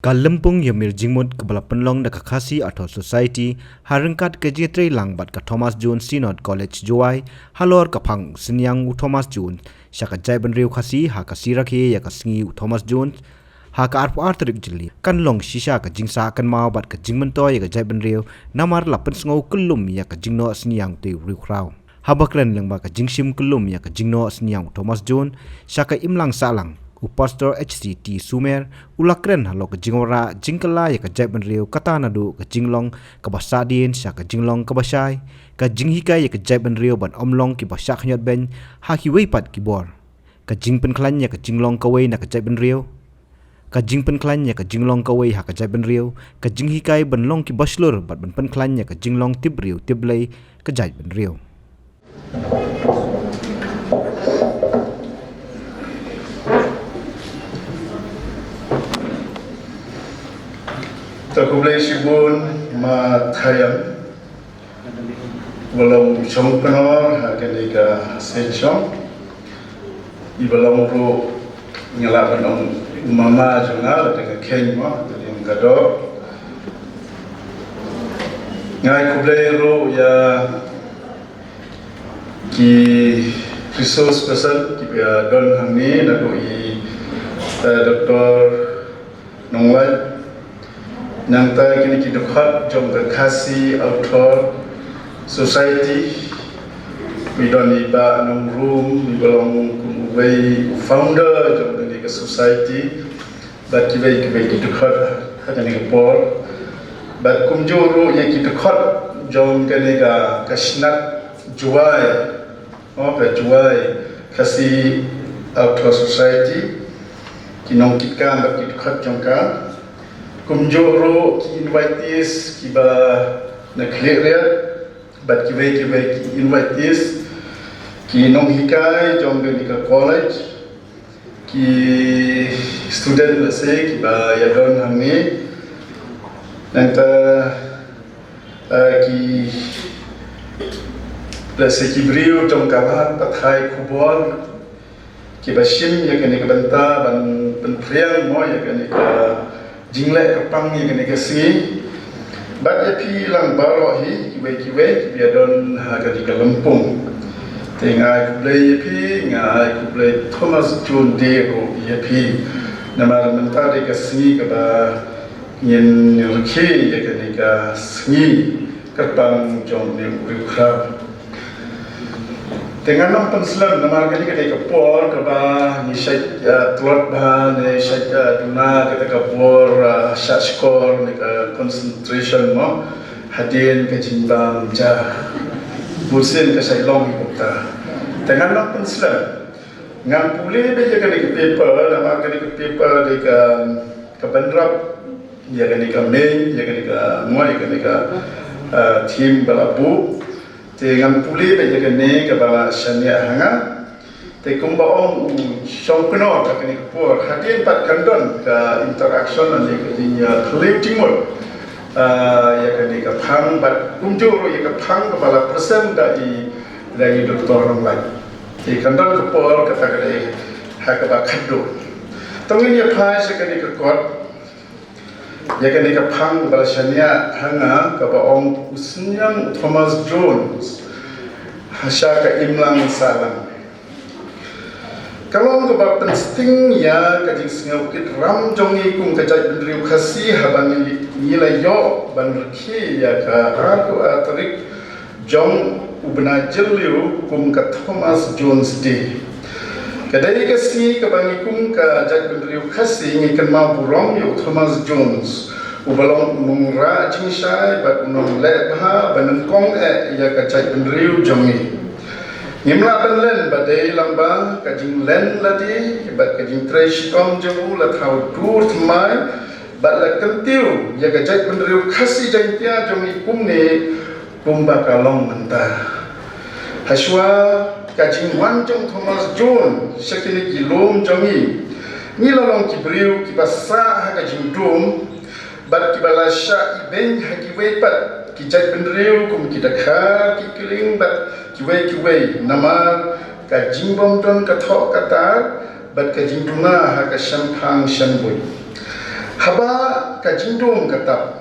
Kalempung yamir jingmut kebala penlong da Khasi atau society harengkat ke jetre langbat ka Thomas Jones Synod College Joai halor kapang senyang u Thomas Jones syaka jai benriu Khasi ha ka sirakhe ya ka singi u Thomas Jones ha ka arpu arterik jeli kan long shisha ka jingsa kan mau bat ka jingmento ya ka jai benriu namar lapen sngau kelum ya ka jingno senyang te riu krau habakren lengba ka jingsim kelum ya ka jingno senyang Thomas Jones syaka imlang salang u pastor HCT Sumer ulakren halo ke jingora jingkala ya ke jaiban riu kata nadu ke jinglong ke basadin sya ke jinglong ke basai ke jinghikai ya ke jaiban riu ban omlong ki basak khniot beiñ ha ki weipat ki bor ke jingpen klan ya ke jinglong ke wei na ke jaiban riu ke jingpen klan ya ke jinglong ke wei ha ke jaiban riu ke jinghikai ban long ki baslur bat ban pen klan ya ke jinglong tib riu tiblei ke jaiban riu Takublai sibun ma thayam walau chong penor hakani ka sechong ibalang ro ngala banong mama jonga dengan ken ma dengan gado ngai kublai ro ya ki resource person ki ya don hamni na ko i Dr. Nongwai nang ta kini ki dokhat jom ka Khasi Atiar society we don't need ba anong room we belong kumway founder jom ni ka society but ki dokhat hata ni por but kumjuru ye ki dokhat jom ka ni ka kashnat juai ka juai Khasi Atiar society kinong kitkan ba ki dokhat jom ka kumjoro ki invitees ki ba na clear but ki invitees ki nong hikai jom ni ka college ki student la se ki ba ya don hamni nanta ki la se ki brio jom ka hat pathai kubon ki ba shim ya ka ni ka banta ban priang mo ya ka ni ka jinglek kapang ni kena kasi bat epi lang baro hi kiwe biadon ha ka di Kalempung tengai kublai epi ngai kublai Thomas Jones de ro epi nama mentari kasi ka ba nyen rkhe ya kena ka sngi kapang jong ni ukra dengan nam penslam nama kali ka kapor ka ba ni syait tlot ba ni syait duna ka kapor shah score ni ka concentration mo hadin ka jimbang ja busin ka Shillong Mail dengan nam penslam ngam pule be ka ni paper nama ka ni paper de ka bandrap ya ka ni ka main ya ka ni ka mo ya ka ni ka team balabu dengan pulih baca kene ke bawah syania hanga te kumba om songkno ka kene kupur hadin pat kandon ka interaction ani ke dinya clear timur ya kene ka phang bat kumjuru ya ka phang ka bala persen dari doktor orang lain te kandon kupur kata kene ha ka ba khaddo tongin ya phai se kene ka kot ya kene ka phang bala syania hanga ka ba ong usnyang Thomas Jones hasya ka imlang salam kalau ka ba pensting ya ka jing sngau kit ram jongi kum ka jai benriu Khasi haban nila yo ban rkhi ya ka aku atrik jong ubna jeliu kum ka Thomas Jones de kadai ka si ka bangi kum ka jai benriu Khasi ngi kan ma burong yo Thomas Jones ubalong mungra jingsai bat unong lebha banan kong ya ka jai benriu jongi nimla benlen badai lamba ka jing len ladi bat ka jing trash kom jemu la thau dur thmai bat la kantiu ya ka jai benriu Khasi jai tia jongi kumne kumba ka long manta haswa ka jing wan jong Thomas Jones shakini ki lom jongi ni la long ki briu ki basa ha ka jing dum bat ki bala sha beiñ ha ki weipat ki jai benriu kum ki dakha ki kiling bat ki wei nama ka jingbom ton ka tho ka tar bat ka jingdunga ha ka shampang shanbui haba ka jindum kata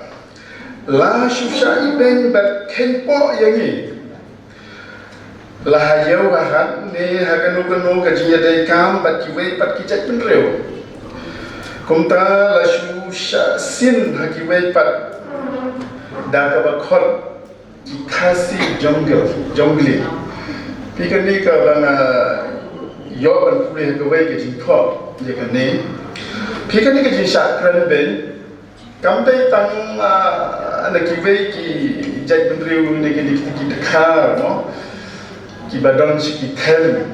la shusha iben bat kenpo yangi la hayau hat ne haganu ka jinyadai kam bat kiwei pat kijat penreu kumta la shusha sin hakiwei pat da ka bakhot ki khasi jungle pikani ka banga yo ban pule ka wei ka jingkho je ka ne pikani ka jin sha kran ben kam dai tang ana ki wei ki jai penreu ne ki dekha no ki badan ki tel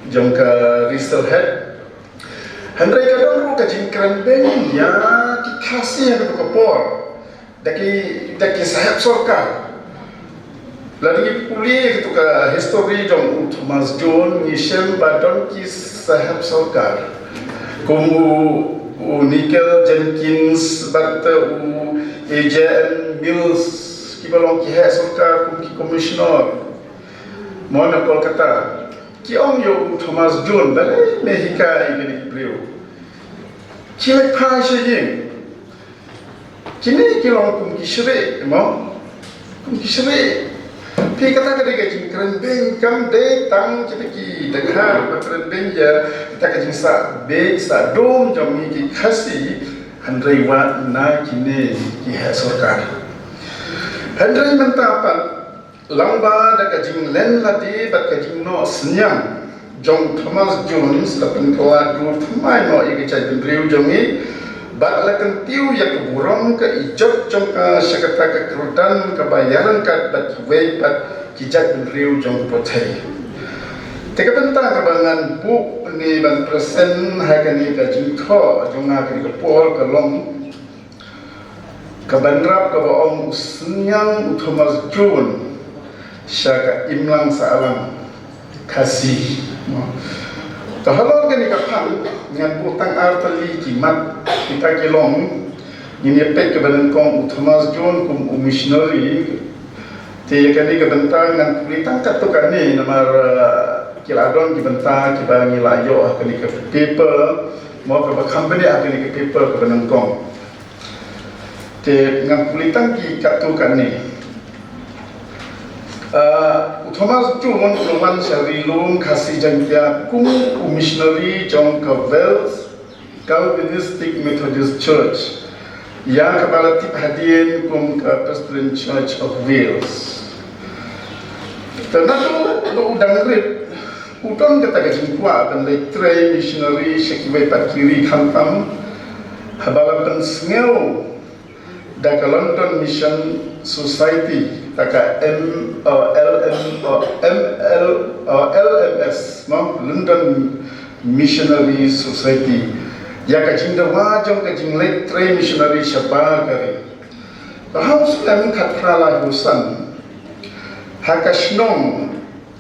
jong ka risal head handrai ka dong ka jin kran ben ya ki khasi ha ka por daki sahab sarkar lagi pulih itu ka history jong Thomas John Michel Badon ki sahab sarkar kumu Nickel Jenkins bat AJN Mills ki balong ki hai sarkar kum ki commissioner Mona Kolkata ki ong yo Thomas John balai me hikai gini beliau ki lek pa shaying kini kilong kum kisre mo kum kisre pi kata ka dega jing kran beng kam de tang kita ki dekha patran beng ya kita ka jing sa be sa dom jom ni ki khasi handrai wa na kini ki ha sarkar handrai mentapat lamba da ka jing len la de bat ka jing no senyang jong Thomas Jones la pen kwa du thmai no i ki chai pen riu jong ni bat la kan tiu ya ke burong ke ijot jong ka sekata ke kerutan ke bayaran kat bat wei bat kijat pen riu jong potai teka bentang ke bangan bu ni ban presen ha ka ni ka jing tho jong na ke pol ke long ke banrap ke baong senyang Thomas Jones syaka imlang saalang Khasi tahalor kan ikapan dengan putang artali kimat kita kilong ini pek ke badan kong Thomas John kum missionary te kan ke bentang dengan pulitang katukan ni namar kiladon ki bentang ki bangi layo kan ke paper mau ke company akan ke paper ke badan kong te dengan pulitang ki katukan ni Thomas John Roman Sharilung Khasi Jangkia kum missionary jong ke Wales Calvinistic Methodist Church yang kepala tip hadian kum ke Presbyterian Church of Wales. Karena tu udang grip udang kata kajing kuat dan letre missionary sekiwai pat kiri khantam habala pensngeu da ke London Mission Society taka LMS no London Missionary Society ya ka jinda wa jong ka jing letre missionary shapa kari bahau sulam khatrala husan hakashnong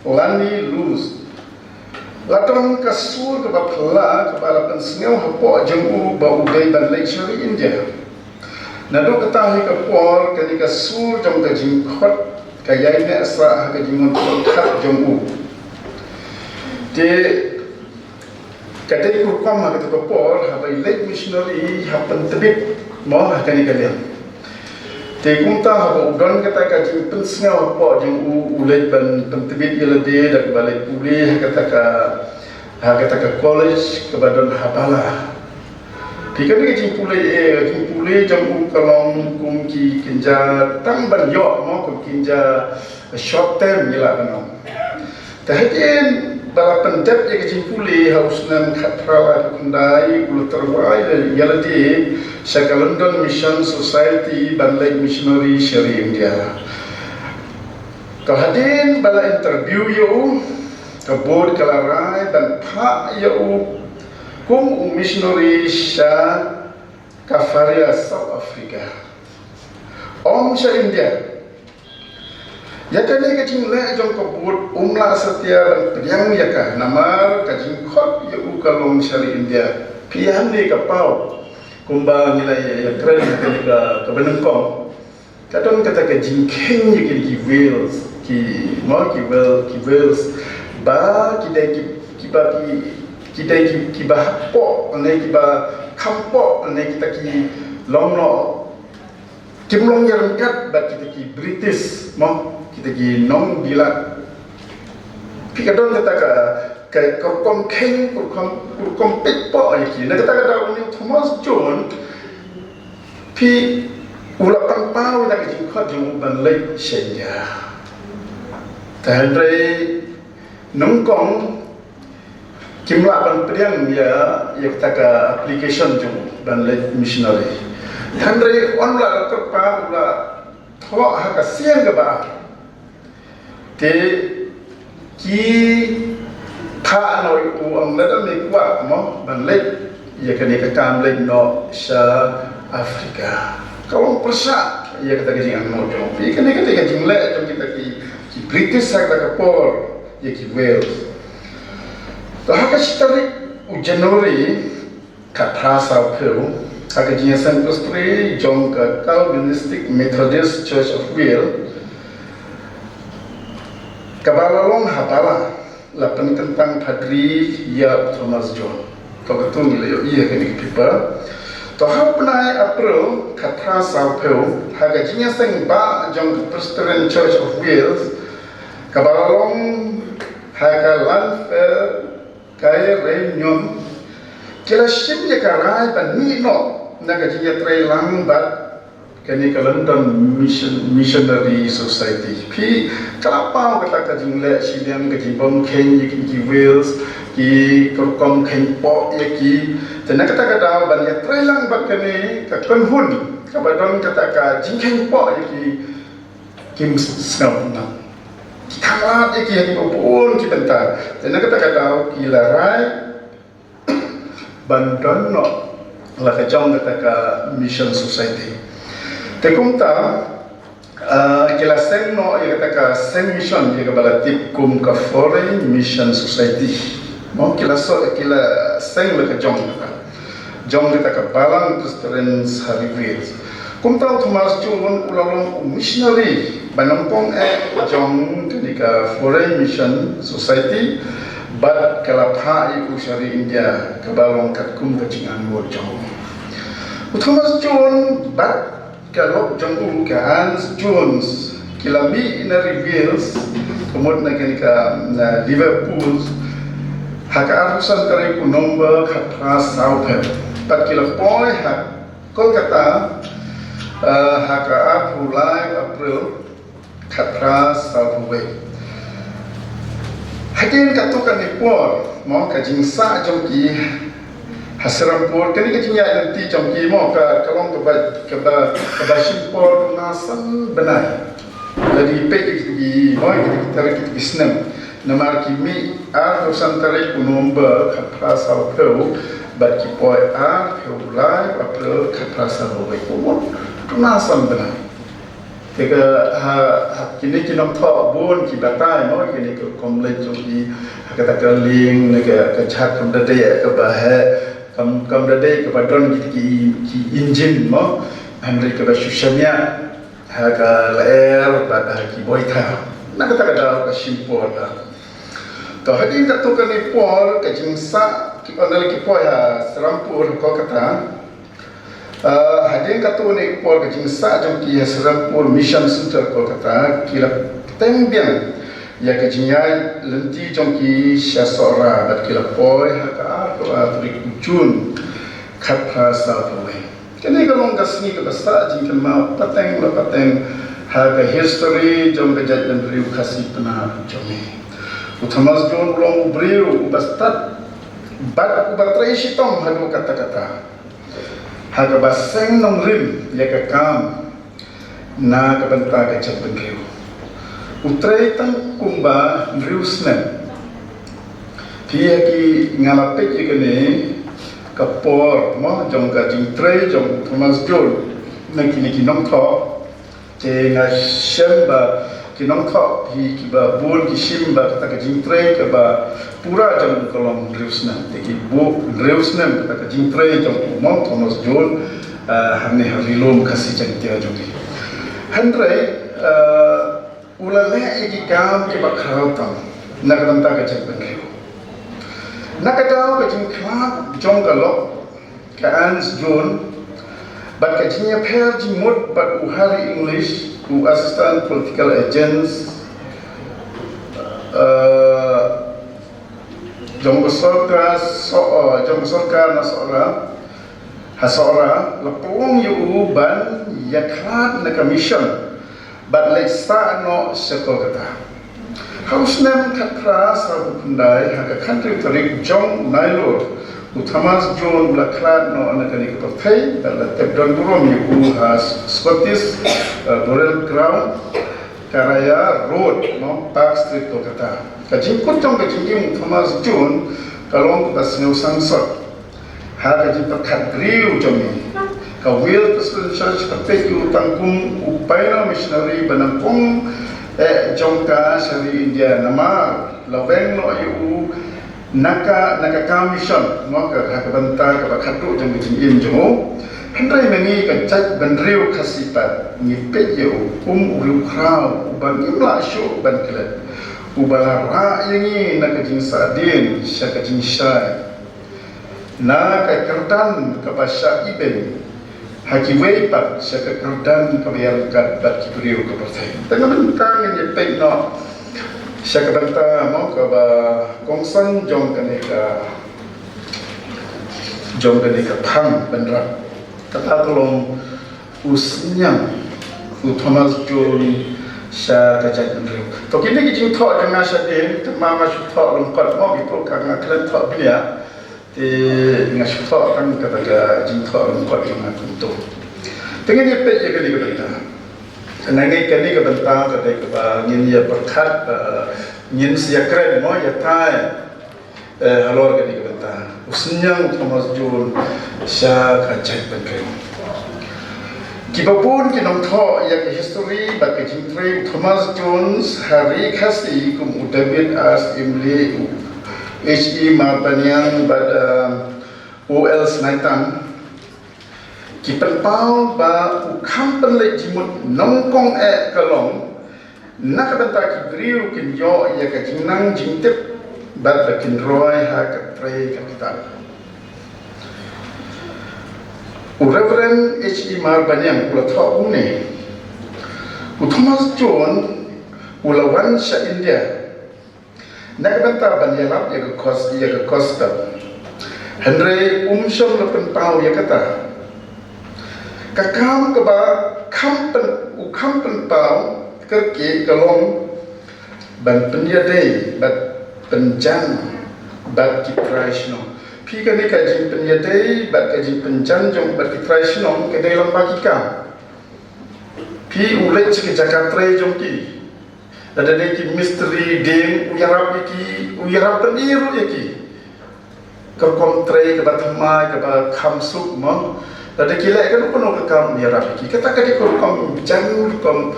lani luz latong kasur ke bapla ke balapan sengau hapo jong u ba udai ban lecture India nado ketahui ke por ketika sur jom ke jingkhot kayai ne asra ke jingon khat jom u de kadai kurkam ha ke por ha bai late missionary ha pentebit mo ha kani kalian te kumta ha ba udon kata ka jing pensngau po jom u ulai ban pentebit yela de dak balai puli ha kata ka college ke badon habala Jika ni jing pulai jam kalong kum ki kinja tang ban yo mo kum kinja short term gila kanong. Tahatin balapan dep je jing pulai haus nan khatrala kundai ulu terwai yala di sa London Mission Society ban lake missionary Syari India. Tahadin bala interview yo kabod kalarai dan pak yo kum missionary shah Kafaria South Africa om shah India ya kani ka jing le jong kabut umla setia dan ya ka namar ka jing khot ya u kalong shari India pian ni ka pau kumba nilai ya kren kani ka benengkong kadon kata ka jing keng ya ki Wales ki Wales ba ki dai ki ba ki kita ki ba po ne ki ba kampo ne kita ki long no kim long yang kat bat kita ki British mo kita ki nong bilat pikadon kita ka kom king kom pikpo ki na kita da uni Thomas John pi ulah pau na ki khat jung ban lek shenya Tandre nung kong kimla ban priang ya taka application jung ban le missionary. Tandre onla kerpa ula tho ha ka siang ga ba. Te ki tha noi u ang la me kwa mo ban le ya ka ni ka kam le no sa Afrika. Kau persa ya kata ke jing mo jong. Pi ka ni ka te jing le jong kita ki British sa kapor ya ki Wales. Tahaka sitari u January katha sa pheu aga jia san pastre jong ka Calvinistic Methodist Church of Wales kabalalong hapala lapan tentang padri ya Thomas John. Kau ketung le yo iya kan pipa. Toha penai April katha sa pheu aga jia san ba jong Presbyterian Church of Wales kabalalong hakalan kaya renyum kila shim ya karai ban ni no naga jiya trai lang bat kani ka London Missionary Society pi kalapau kata ka jingle silian ka jibong ken ki Wales ki kom ken po ya ki tena kata kata ban ya trai lang bat kani ka konhun ka badon kata ka jingken po ya ki kim snap na Kalat iki yang pun kita bentar. Jadi kita kata kila rai bandon no la kacang kata ka mission society. Tekum ta kila sen no ya kata ka sen mission ya bala tip kum ka foreign mission society. Mau kila sen la kacang kata. Jong kata ka balang Presbyterians Harvard. Kum ta Thomas John ulalong missionary banampong jong ketika foreign mission society bat kalapha usari India kabalong katkum kacingan mo jong Thomas John bat kalok jong ka Hans Jones kilami in reveals komod na kenika Liverpool haka arusan tare ku nomor khatra south bat kilapoy ha Kolkata haka July April khatra Southway. Hakin katukan ni por mo ka jingsa jongki hasrampur kani ka jinya nanti jongki mo ka kalong ka simpor nasan benai. Jadi pe ki mo kita kita bisnem namar kimi ar santare kunomba khatra Southway bat ki poi ar July April khatra Southway ko nasan benai. Jika kini kita nak bun kita tay, no kini ke komplek jadi kata kerling, ke cat kamdade ke bahaya kamdade ke padron ki engine, no, Henry ke basusanya, ke layer pada ki boita, nak kata ke simpul lah. Toh hadi kata ke ni por ke jingsa ki ondal ki po ya serampur ko kata. Hadin katu ni por ke jingsa jom ki Serampur Mission Center Kolkata kila tembian ya ke jinyai lenti jom ki Syasora bat kila poi haka to atrik Jun khatra Southway kini kalong gasni ke basa jingkan ma pateng haka history jom ke jadban riu Khasi pena jomi Thomas John ulong briu bastat bat batrai sitom hadu kata-kata haka baseng nong rim ya ka kam na ka banta ka chapen riu utrai tang kumba riu snem pia ki ngalape ki kene ka por mo jong ka jing trai jong Thomas John na kini ki nong tho te na shemba ki nong tho ki ba bun ki shimba ka jing trai ka ba pura jam kolom Reusnem, teki bu Reusnem kata jingtrai jam umum Thomas John hamne harilom Khasi jantia jogi. Handrai ulale egi kam ke bakhau tam nakadanta ke jengben riu. Nakadau ke jingklap jong galok ke Hans John But kajinya pair jimut but uhari English u assistant political agents jong besorka na hasora lepung yu ban yakhat na commission but like sa no sekogata hausnem khatra sabu pundai ha country tarik jong nailot uthamas jon blakhat no anakani ko thai la tebdon durom yu has Scottish Burial Ground Karaya Road no Park Street Kolkata kajing kutong kajing Thomas John kalong basneu sangsot ha kajing pakhat griu jomi ka will presidential church yu tangkum upaina missionary banampung jongka sari India nama laveng no yu naka commission no ka hakabanta ka bakhatu jong jing jomo Hendrai mengi kacak benriu Khasi pat ngipet yu uriu krau uban imla syu ban kelet ubala ra yangi nak jing sadin syaka jing syai na ka kerdan ka pasha iben hakiwei pat syaka kerdan ka bayal kat bat kibriu ka pertai tengah bentang ni pek no syaka banta mo ka ba kongsan jong kane ka phang benra kata tolong usnyang Thomas John sha kajak ndru to kini ki jing tho dengan sadin tema ma shu tho longkot mo bi pro kang klen tho bilia te nga shu tho kan kata ga jing tho longkot yang kuntu dengan ye pe ye kali kata nangai kali ka banta ka dai ka ba ngin ye perkhat ngin sia kren mo ya tai halor kali ka banta usnyang Thomas John sha kajak bandreu Kibapun kinong tho yak history bat kajingtre Thomas Jones hari Khasi kum udabit as imli H.E. Marbanyang bat O.L. Snaitan kipan pau ba ukam penlek jimut nongkong kalong nakabanta kibriu kinyo yak kajingnang jingtip bat lakin roy ha katre kapital Reverend H.E. Marbanyang ula thok umne Thomas John ula wan sha India nakabanta banyalap ya costa Henry umshom lepen pau ya kata kakam keba kampen pau kerke kalong ban penyadai bat penjan bat kiprashno Pi kani kajing penyadai bat kajing penjan jong bat kitrashnom ke dalam bagika pi ulet ke Jakarta jong ki ada neki misteri dem uyarap peniru yaki ke kontre ke batma ke ba khamsuk mo ada kila kan kono ke kam uyarap ki kata kadi ko kom jan kom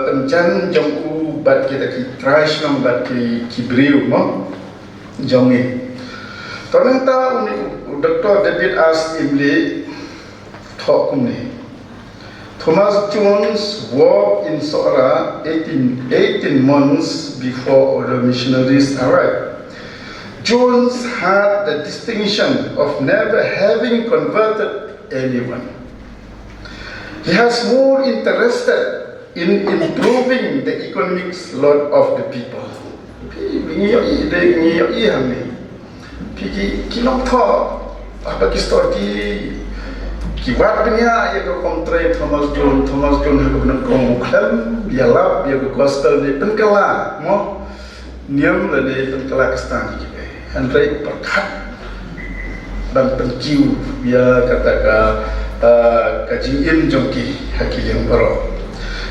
penjan jong u bat kita kitrashnom bat ki kibriu mo jong ni Ternyata Dr. David as Imli talk kumni. Thomas Jones worked in Sora 18 months before other missionaries arrived. Jones had the distinction of never having converted anyone. He has more interested in improving the economic lot of the people. Piki kilong tho apa kistorki kiwat penia ya ko kontre Thomas John ha ko nang kong uklam dia lap dia ko gospel ni penkala mo niam la ni penkala kestan ki be Henry perkhat dan penkiu dia kata kajing jongki haki yang baro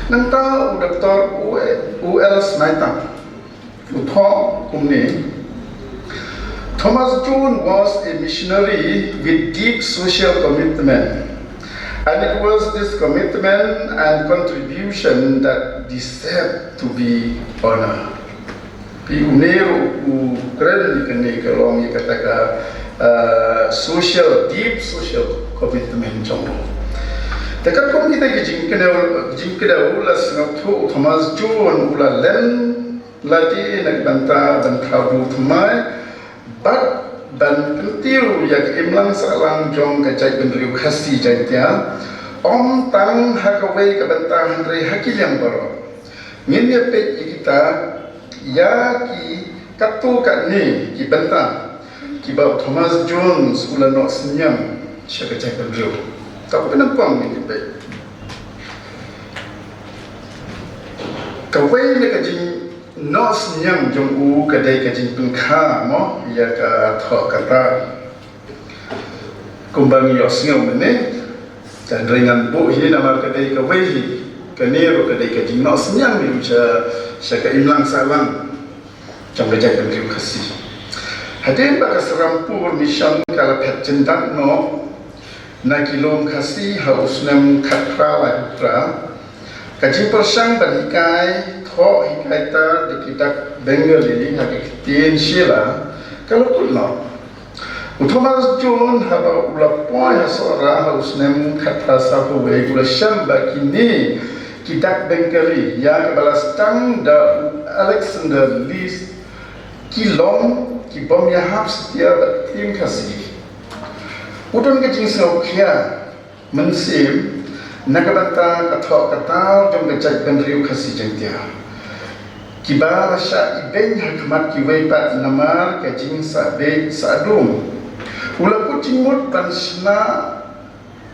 nang ta Dr. U.L. Snaitan utho kumni Thomas John was a missionary with deep social commitment, and it was this commitment and contribution that deserved to be honored. Pioneer keren dikene kalau katakan deep social commitment jomo. Tekat kom kita jingkena ulas ngatu Thomas John ula len lati nak banta bu thmai but ban pentiu yak imlang salang jong ka jai benriu khasi jai tia om tang hakawai ka bantang handre hakilyang baro ngin ya pe kita ya ki katu ka ni ki bantang ki ba Thomas Jones ulan no senyam syaka jai benriu tak penempang ni pe kawai ni ka jing nos nyam jong u kadai ka jing pun kha mo ya ka tho kata kumbang yo sngau mene dan ringan bu hi nama kadai ka wei hi kanero kadai ka jing nos nyam ni cha ka imlang salang jong rejai kan riu khasi hadin ba ka serampur mission kala phet jendak no na kilom khasi haus nam khatra la putra kaji persang ban hikai tho hikai ta dikitak Bengali hakitin sila kalau kulno Thomas John haba ulapoi hasora haus nem khatra sahu we gula shamba kini kitak Bengali yang balastang da Alexander Lee kilom kibom yahap setia tim khasi udon ke jing saukhia mensim nakabanta kathok katal jong gajai benriu khasi jengtia kiba sha ibeng hakmat ki weipat namar ka jing sabe sadum ulaku jingmut pansna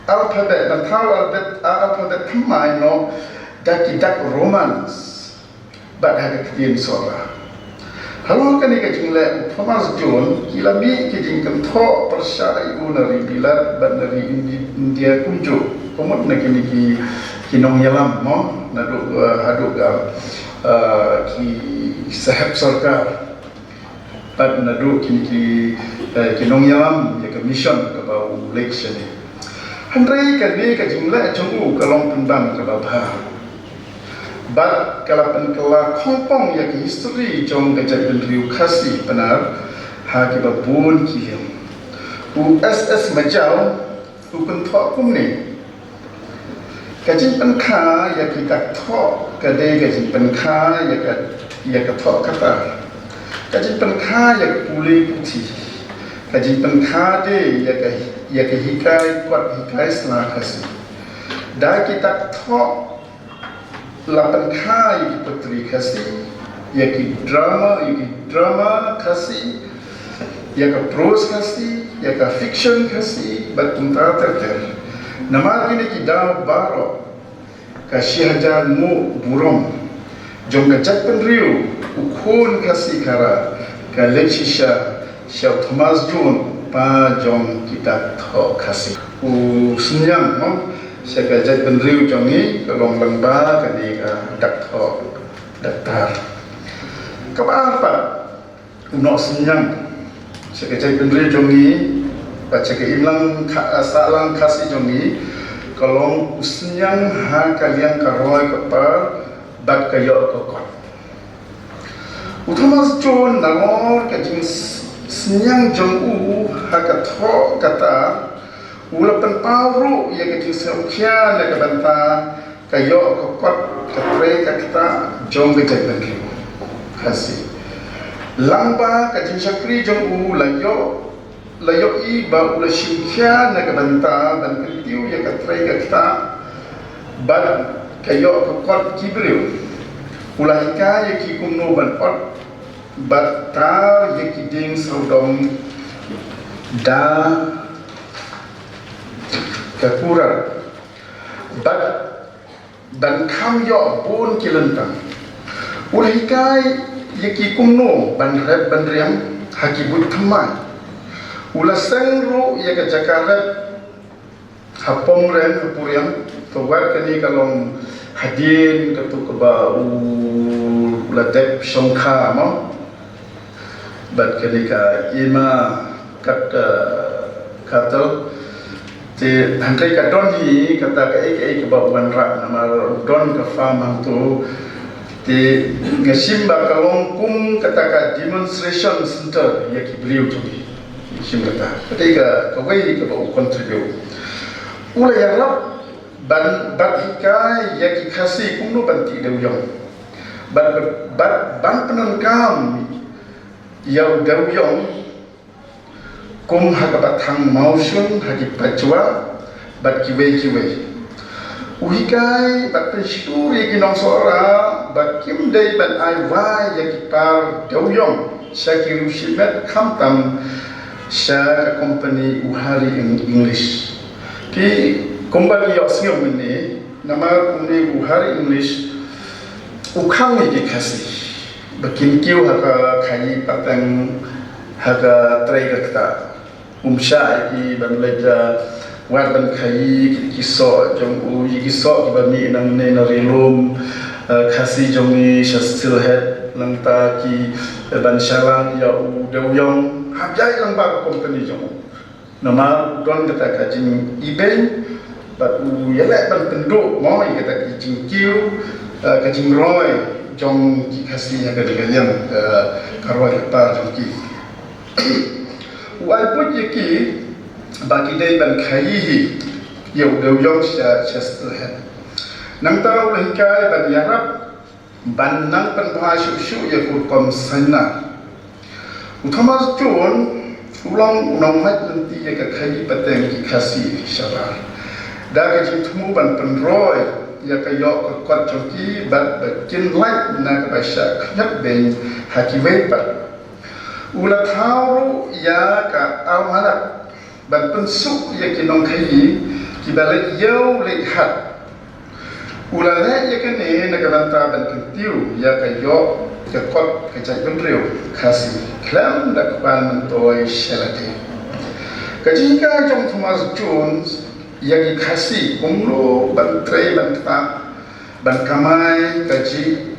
alphabet natal alphabet thamai no dakidak romans bad haga kidin sora halo kani ka jing le Thomas John kilami ki jing kan tho persha ibu nari bilat bad nari India kunjo komot na kini ki kinong yalam mo naduk haduk ki sahab sarkar pad naduk kini ki kinong yalam ya ka mission ka bau election handrai ka ni ka jingla chungu kalong penbang ka ba bad kala pen kala khompong ya ki history jong ka jai benriu khasi penar ha ki ba bun ki u ss majau u pen tho kum ni kajin penkha ya kita tho kade kajin penkha ya ka tho kata kajin penkha ya puli puti kajin penkha de ya ka hikai kwat hikai sla khasi da kita tho la penkha ya putri khasi ya ki drama khasi ya ka prose khasi ya ka fiction khasi batunta terter nama ini kita baro kasih hajar mu burung jom kajak penriu ukun kasih kara kalek shisha Syau Thomas John pa jom kita tho kasih senyang mo saya kajak penriu jongi kalong lengba kani dak tho daktar apa unok senyang saya kajak penriu jongi baca ke imlang salang khasi jongi kalong usnyang ha kalian karoi kapar bat kayo kokot Thomas John nangor ka jing senyang jong u ha ka tho kata ulapan pauru ya ka jing saukhia la ka banta kayo kokot ka tre ka kita jong ka jai bangki khasi lamba ka jing sakri jong u layo i ba ula shimkhia na ka banta ban kritiu ya ka trai ka kita ban kayo ka kot kibriu ula hika ya ki kumno ban ot bat ta ya ki ding saudong da ka kura bat ban kham yo bon kilentang ula hika ya ki kumno ban rep ban riam hakibut thamai ula sengru ya ka jakarat hapong ren hapuriam to wat kani kalong hadin katu ka ba ula dep shongkha mo bat kani ka ima kat katal te hangkai ka don hi kata ka ek ba wan rak nama don ka farm tu te ngasim ba kalong kum kata ka demonstration center ya ki beliau tu simrata ketika kawai ke bau contribute ula ya rap ban hikai ya ki khasi kumno banti deuyong ban penangkam ya deuyong kum hakabatang mausun hagi pajwa bat kiwe uhikai bat pensyuri ginong sora bat kim day bat ai wai yaki par dawyong syakiru shimet kamtam sya company uhari English ki kumbali yosngam ini nama kumni uhari English ukang iki Khasi bakin kiu haka khai patang haka trai kata umsha iki banleja wat ban khai kiso jong u kiso bani nang ne na rilum Khasi jong ni still head langta ki ban sharang ya u dawyong habjai lang ba company jong nama don kata kajing beiñ bat u yelek ban penduk mo kata kajing kiu kajing roy jong ki Khasi yang kadang Kyrwoh lepas jong ki wai put ye ki bagi dai ban khai hi yo dawyong sha still head nang tahu hikai ban yarap ban nang pan bhashu shu ya kur kom sana Thomas John ulang unang mat nanti ya ka khai pateng ki Khasi syara da ka jing thmu ban pan roy ya ka yo ka kwat choki bat kin light na ka sha khniot beiñ hakiwe pat ula thau ya ka awala ban pensu ya ki nong khai ki balik yo le hat ula le ya ka ne na ka banta ban pentiu ya ka yo ka kot ka chai ban riu Khasi klam da ban mentoi shelate ka jika jong Thomas Jones ya ki Khasi kumlo ban trei ban ta ban kamai ka ji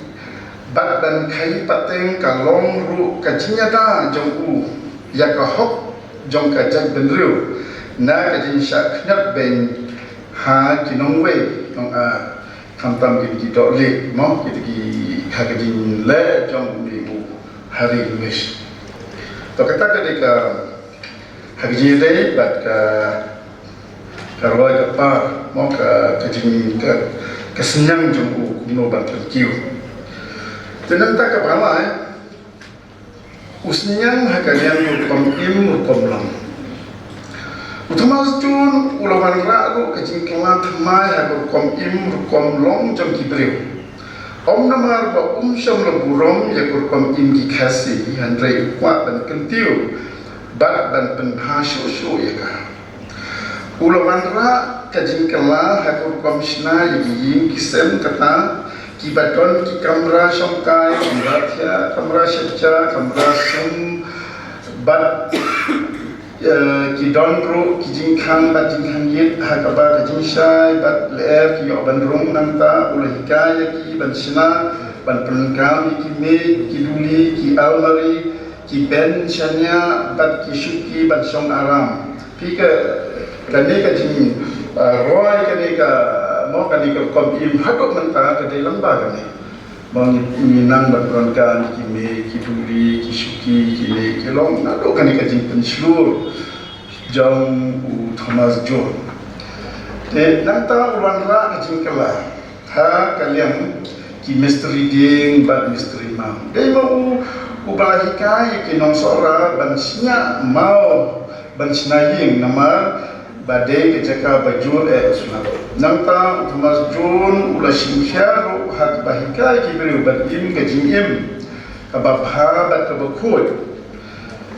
bat ban khai pateng ka long ru ka jinyada jong u ya ka hok jong ka chai ban riu na ka jin sha khniot beiñ ha ki nong we nong a kamtam ki do le mo ki ha ka jin le jong ni u hari English to kata ka hagi dai bat ka Kyrwoh ka par mo ka jing ka senyang jong u kuno ban kiu tenang tak ka bala usnyang hakalian kom im kom lang Thomas John ulawan ra ro ka jing kala thamai ha kom im kom long jong ki breu om namar ba sham la burom ya kur kom im ki Khasi handrai kwa ban kentiu bat ban pen bhashu shu ya ka ulawan ra ka jing kala ha kur kom shna yi ki sem kata ki baton ki kamra shongkai kamra thia kamra shcha kamra sum bat ki don ro ki jing khang bat jing khang yit ha ka ba ka jing shai bat le ki yo ban rong nang ta ula hikai ki ban sina ban pelengkap ki me ki duli ki almari ki ben shanya bat ki shuki ban song aram pi ka kane ka jing roy kane ka mo kani ka kom im hakok nang ta ka dei lamba kani mo ni nang ban pelengkap ki me ki duli ki shuki ki le ki long na do kani ka jing pen slur jong u Thomas John te nang ta ulan ra ka jing kala ha kalian ki mystery ding bat mystery mam dei mo u bala hikai ki nong sora ban snya mau ban snaying nama badai ke jaka bajul sunat nang ta Thomas John ula simsya ro hat bahikai ki beri bat im ke jing im ka ba bha bat ka ba khut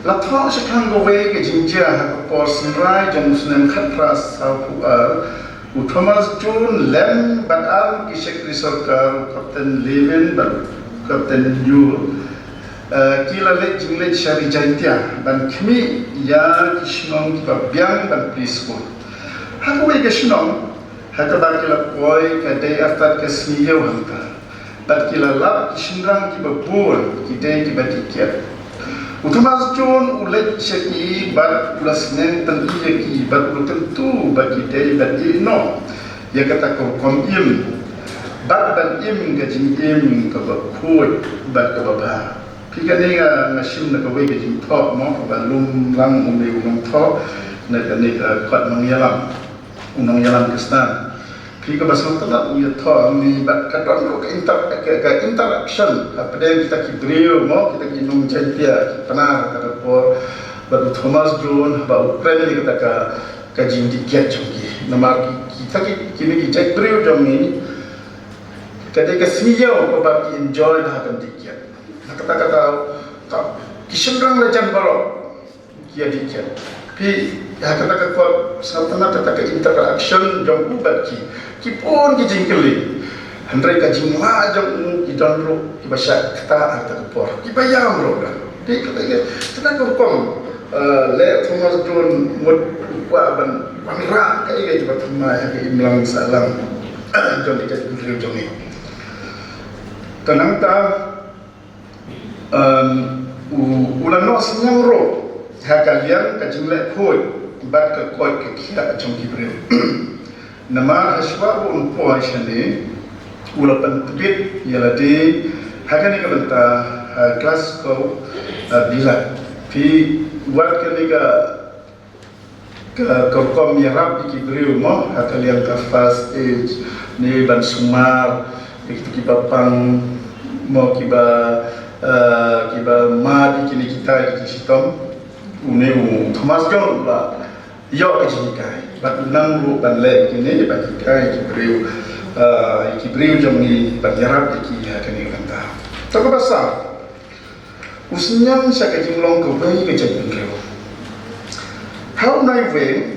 la tha shakang go we ke jing ja ha ka por sinrai jong sunan khatra sa pu u Thomas John lem bat al ki sekretari sarkar kapten Levin bat kapten Yu kila le jingle shari jantia ban khmi ya kishnong ki biang ban preschool ha ko we kishnong ha ka ba kila koi ka day after ka sniyo hanta bat kila lab kishnrang ki babur ki day ki batikia Thomas John ulet shaki bat ulasnen tan iya ki bat tentu bagi day bat no ya kata ko kom im bat ban im ga jing im ka ba khut bat ka ba Pika ni ngasim nak kawai kecil thok mo balum lang umbi unang thok nak ni kuat mengialam unang yalam Kristen. Pika basal telah uya thok ni bat kadang ke interaction apa dia kita kibrio mo kita kinung jantia pernah kata por Baru Thomas John baru Ukraine ni kata ka jing dikiat jongki nama kita kini kita beriu jong ni kata ka siyo ko ba ki enjoy dah kan dikiat kata kisenrang lejan balo kia dikiat pi kata ko satana kata interaction jong ubat ki pun ki jing keli handrai ka jing la jong ki don ro ki basya kata por ki bayam ro pi kata kata ko le Thomas John mud wa ban ra kai ga jibat mai ha imlang salam jon dikat beriu jong ni tenang ta ulan no senyang ro ha kalian ka jingle khoi bat ka koi ka khia jong ki beriu nama haswa un poi shane ulapan tibit yala de ha kan ni ka banta kelas ko bila pi buat kaliga kom mirap ki beriu mo ha kalian ka fast age ni ban sumar ki bapang mo ki ba ma di kini kita di sitom une Thomas John ba yo ka jikai bat nang ru ban le kini ba kai ki beriu jom ni ban mirap ki ha kani kanta tak basa usnyang sa ka jinglong ko bai ka jai beriu how nai ve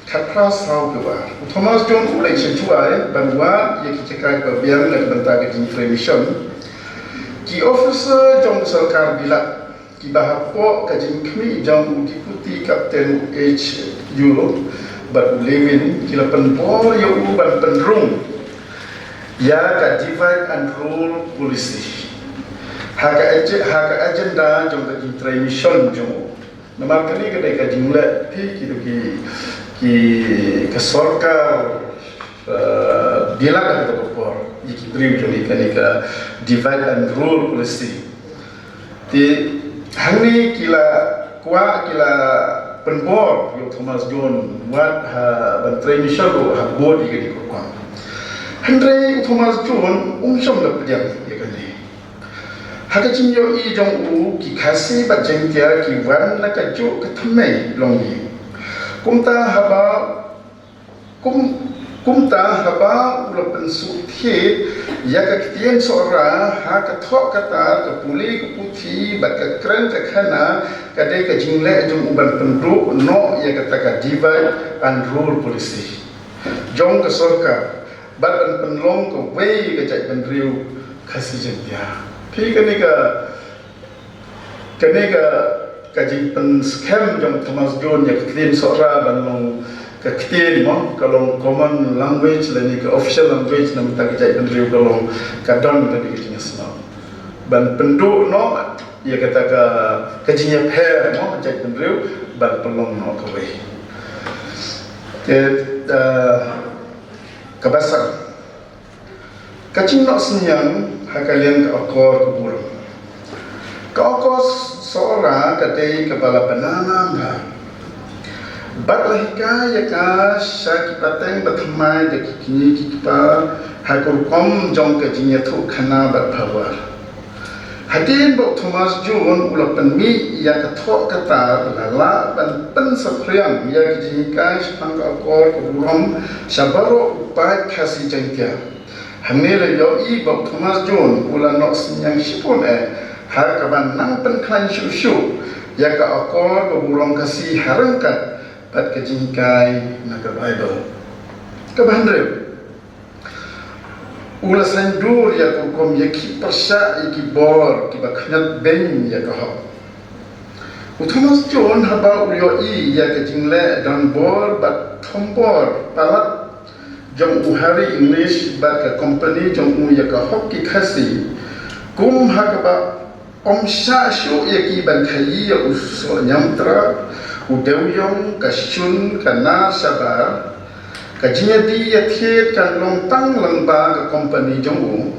katra sao ke ba Thomas John ulai sejuai banwa ye ki cekai ba biang nak benta ka jing mission ki officer jong sarkar bila ki bahapo ka jing kmi jong deputy captain H Euro but lewin ki lapan por yo ban penrung ya ka divide and rule policy haka agenda jong ka jing mission jong nama kali ka dai ka jing le pi ki ke sarkar bila ka to por ki beriu jong ni ka divide and rule policy ti hangni kila penbor yo Thomas John wat ha ban mission ro ha board di ko kwa Andre Thomas John som la pediam ya kan ni haka chin yo i jong u ki khasi ba jeng tia ki wan la ka ju ka thamai long ni kumta haba ulapan suthi ya ka kitien sora ha ka thok kata ka puli ka puthi ba ka kren ka khana ka de ka jingle jong uban penduk no ya ka ka divide and rule policy jong ka sarkar bat an penlong ka wei ka jai ban riu khasi jeng dia phi ka ni ka jing pen scam jong Thomas John ya kitien sora ban long ka kitien mo kalong common language la ni ka official language nam ta jai ban riu kalong ka don ta di kitnya sna ban pendu no ya kata ka jinya phe mo jai ban riu ban pelong no ka wei ka basar ka chin no senyang ha kalian ka akor ku burung ka akor sora ka dei kepala banana ba bat hikai ya ka shaki pateng batmai de kini kipa hakur kom jong ka jinya thu khana bat phawar hadin bo Thomas John ulapan mi ya ka tho kata lala ban pen sapriang ya ki hikai spang akor ku burung sabaro upai khasi jengtia hamne le yo i bo Thomas John ulan no sinyang sipun har ka ban nang pen klan shu ya ka akor ku burung kasi harangkat pat ka jingkai na ka Bible ka bandre ula sandur ya ko kom ya ki pasha ki bor ki ba khniot beiñ ya ka ha Thomas John haba ulio i ya ka jingle dan bor bat thombor palat jong uhari English bat ka company jong u ya ka hoki khasi kum ha ka ba sha shu ya ki ban khai ya uso nyamtra udewyong kasyun kana sabar kajinya di ya thiet kan long tang lang ba ka company jong u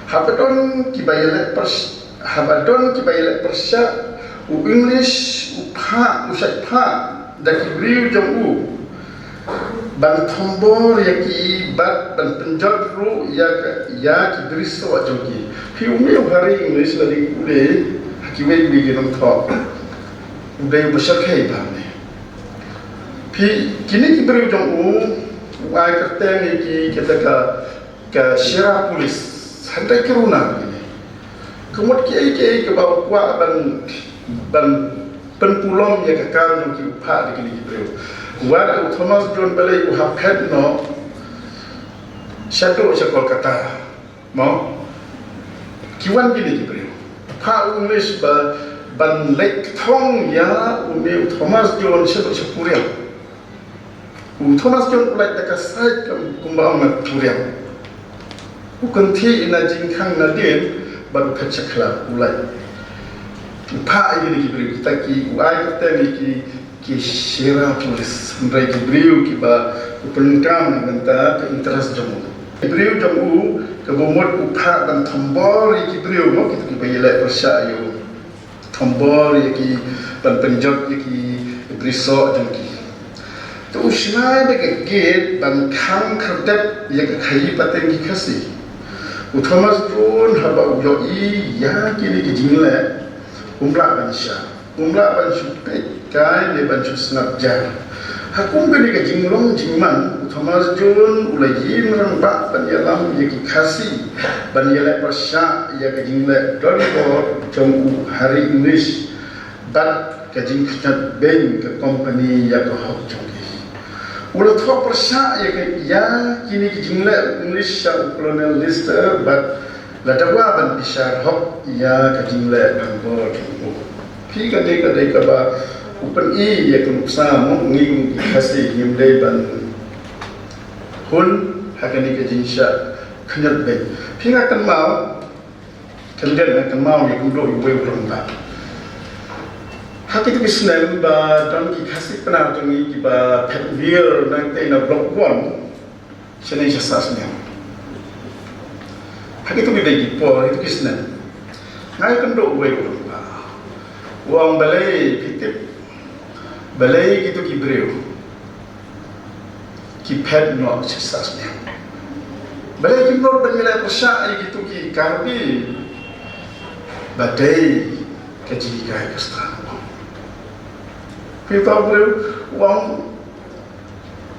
habadon ki bayale persya u English u pha u sai pha da ki briu jong u ban thombor ya ki bat ban penjot ru ya ki driso jong ki hi u mi hari English la di ule ki we bi gi long tho Udah bersyukur bang ni. Pi kini kita jom ai kerteng iki kita ke syara polis handai keruna ini. Kemudian ke bawa kuat ban penpulong ya ke kan yang kita upah di kini kita. Wad Thomas John balai uhap head no shadow sekolah kata mau kiwan gini kita. Pa English ban lek thong ya umi Thomas John sepuriang. Thomas John ulai tak kasai kumbang maturiang. Bukan ti ina jingkang nadin baru kacaklah ulai. Pa ini diberi kita ki ulai kita ni ki shera polis mereka beriu ki ba penkam nganta ke interest jamu. Beriu jamu ke bomot upha dan tombol ki beriu mo kita ki bayilai persya yo. Tombol ki ban penjot ki beriso jamu ki. Tu usnai dekat gate dan kang kerdep yang kayi pateng di Khasi. Thomas John haba uyoi ya kini ke jingle umla ban shah. Umla ban syupai kai le ban susnap jar. Hakum kini ke jinglong jingman Thomas John ulai yin rang ba ban yalam ya ke Khasi ban yalai persya ya ke jingle don ko jong hari English bat ke jing khniot beiñ ke company ya ke hok jong. Ulah thok persya ya kini kijingla English yang colonial lister but la dawa ban bishar hok ya kijingla bangor kingu. Pi kadai ka ba upan I ya kunuksa mo nging Khasi ngimdai ban hun hakani kijingsha khniot beiñ. Pi ngakan mau kendan ngakan mau ya kundo iwe urang ba. Hati tu Islam ba dan ki Khasi pernah tungi ki ba petwir nang tena block 1 senai sasasnya. Hati tu bidai ki po itu Islam. Ngai kendo we ba. Wang balai pitip balai gitu ki breu. Ki pet no sasasnya. Balai ki no banyala persya gitu ki karbi badai kaji kai kestan. Kita boleh uang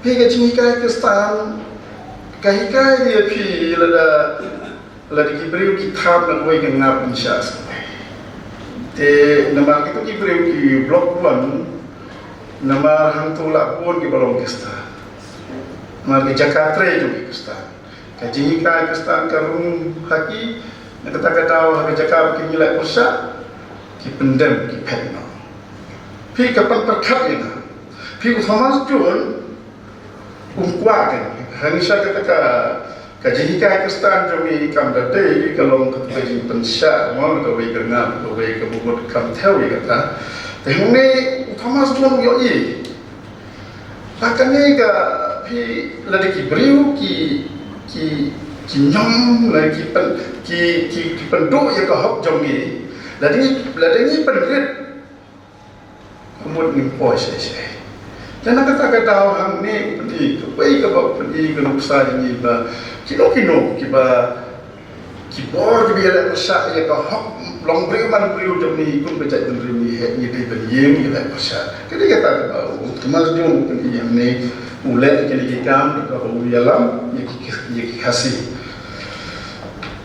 pergi hikai ke stan, hikai dia pergi lada diberi kitab nak buat genap insya. Te nama kita diberi ki blok 1, nama hang tu lak pun ki balong ke stan. Nama ki Jakarta itu ke stan. Kaji hikai ke stan karung haki, nak kata haki Jakarta ki nilai pusat, ki pendem ki pen. Pi kapan perkat ini, pi Thomas John kuat kan, hanya saya kata kaji hikai kestan jami kam date kalau ketujuh pensya, mau kawai kenal, kawai kebubut kam tahu kata, tapi ni Thomas John yoi, bahkan ni ka pi lagi beriu ki nyom lagi penduk ya kahok jami, lagi pendek kemudian impor saya. Jangan kata orang ni pergi ke baik ke bawah pergi ke nusa ini ba kino kiba kibor ke biar nusa ya ke hok long beri man beri jam ni pun becak beri ni hek ni dia beriem ni lah nusa. Jadi kata ke bawah Thomas John pergi yang ni mulai ke kam ke bawah yalam ya Khasi.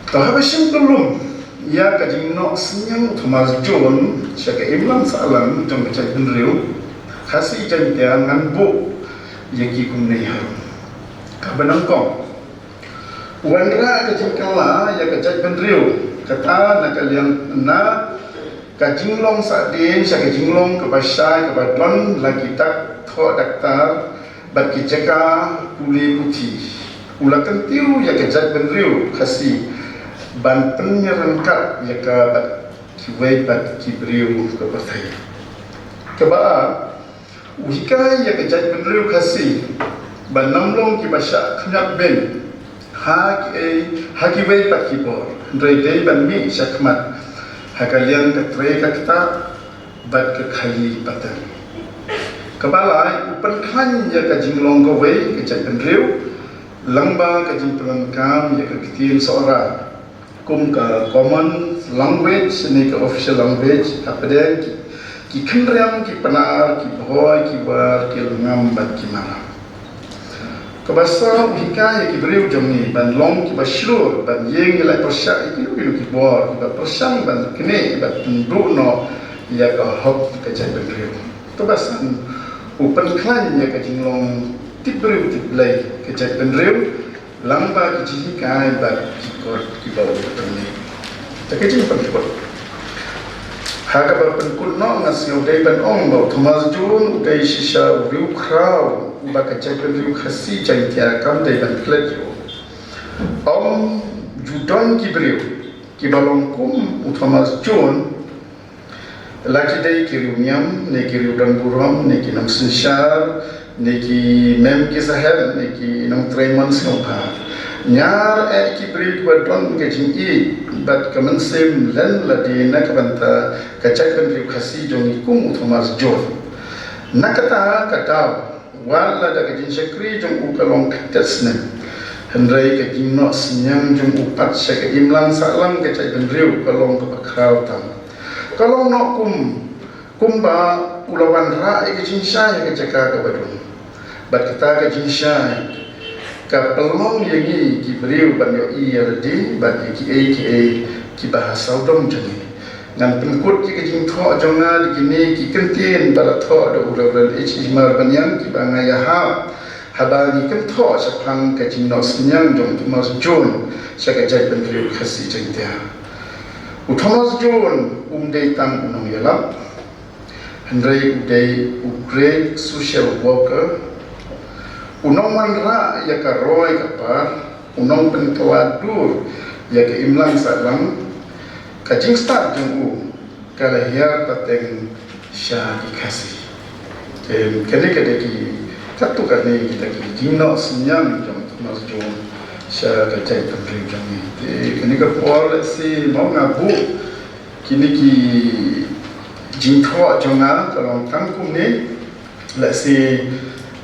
Tahu apa sih belum? Ya kajing nok senyang Thomas John syaka imlang salam jom becak benriu Khasi jantian ngan bu yaki kumnei harum kabanang kong wanra kajing kala ya kajak benriu kata nak kalian na kajing long sadin syaka jinglong ke basai ke badon lagi tak tho daktar bat kijaka puli putih ulah kentiu ya kajak benriu Khasi ban penyerangkat ya ke kiwai bat kibriu ke partai keba hikai ya ke jaj benriu Khasi ban namlong ki basya khniot beiñ ha kiwai bat kibor ndrai dei ban mi syakmat ha kalian ke tre ka kita bat ke khayi patan kebalai upan khan ya ke jinglong ke wei ke jaj benriu lamba ke jing pelengkam ya ke kitin seorang kum ke common language ni ke official language apa dia ki khenriam ki panar ki bhoi ki bar ki ngam bat ki mara kabasa hikai ki breu jamni ban long ki bashrur ban yeng la pasha ki ki bor ki pasang ban kne ban du no ya ka hok ka jai ban breu kabasan upan klan ya ka jinglong tip breu tip lai ka jai ban breu lamba ki hikai bat ki kor ki bawa jamni ta ka jing pan ko haga ba pen kun no ngas yo dai ban ong lo Thomas Jun dai shisha riu krau ba ka chai pen riu khasi chai tia kam dai ban klet yo judon ki briu ki balong kum Thomas Jun laki dai ki riu miam ne ki riu dan buram ne ki nam sinshar ne ki mem ki sahel ne ki nam tremon snopa nyar ki briu ba don ke jing I bat kaman sem len la di na kabanta ka chai pen riu khasi jong kum Thomas Jun nakata kata wala da ka jin shakri jong u kalong tesne hendrai ka jin no sinyang jong u pat sha ka imlang salang ka chai pen riu kalong ka khau tam kalong no kum ba ulawan ra ka jin sha ka chaka ka badun bat kita ka jin sha ka pelong yangi ki beriu ban yo I rdi ban ki bahasa dom jani nan pengkut ki jing tho jonga ki ne ki kentien bala tho do ural mar banyan ki bangaya ha habani kem tho sapang ka jing no sinyang jong Thomas Jun saka jai ban beriu khasi jaitia u Thomas Jun dei tang unong yalap hendrai dei great social worker unong manra ya ka roy ka par unong pen kawadur ya ka imlang salang ka jing start jung u kala hiar pateng shah di Khasi kene ki katu ka ne kita ki jingno sinyang jong Thomas Jun shah ka chai pemberi jong ni kene ka por si mau ngabu kini ki jing tho jonga kalong tang kum ni la si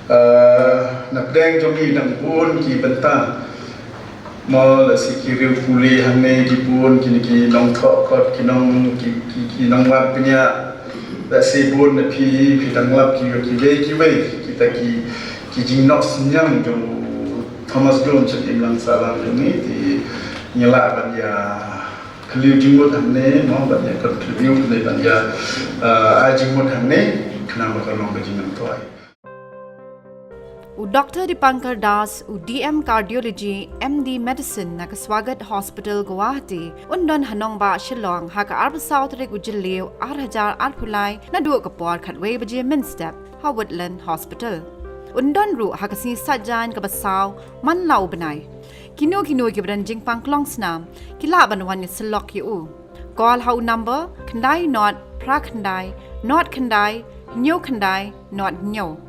nak deng jomi nang pun ki benta mal si ki riu puli hane ki pun ki nong tho kot ki nong nong wat punya la si bun na pi dang lap ki ve kita ki jing nok senyang jong Thomas Jun chat imlang salam jomi ti nyala ban ya kliu jingmut hane mo ban ya contribute ne ban ya a jingmut hane kana ba kalong ba jingam toy Dr. Dipankar Das, DM Cardiology, MD Medicine, nak Swagat Hospital Guwahati, undon hanong ba Shillong, haka arba South Rig ujiliw, arhajar arpulay, na duwa kapor katway baje Minstep, Woodland Hospital. Undon ru haka si sadjan kabasaw, man lau banay. Kino kibran jing pangklong snam, kilaban wan ni selok yu. Call how number, kandai not, pra kandai, not kandai, nyo kandai, not nyo.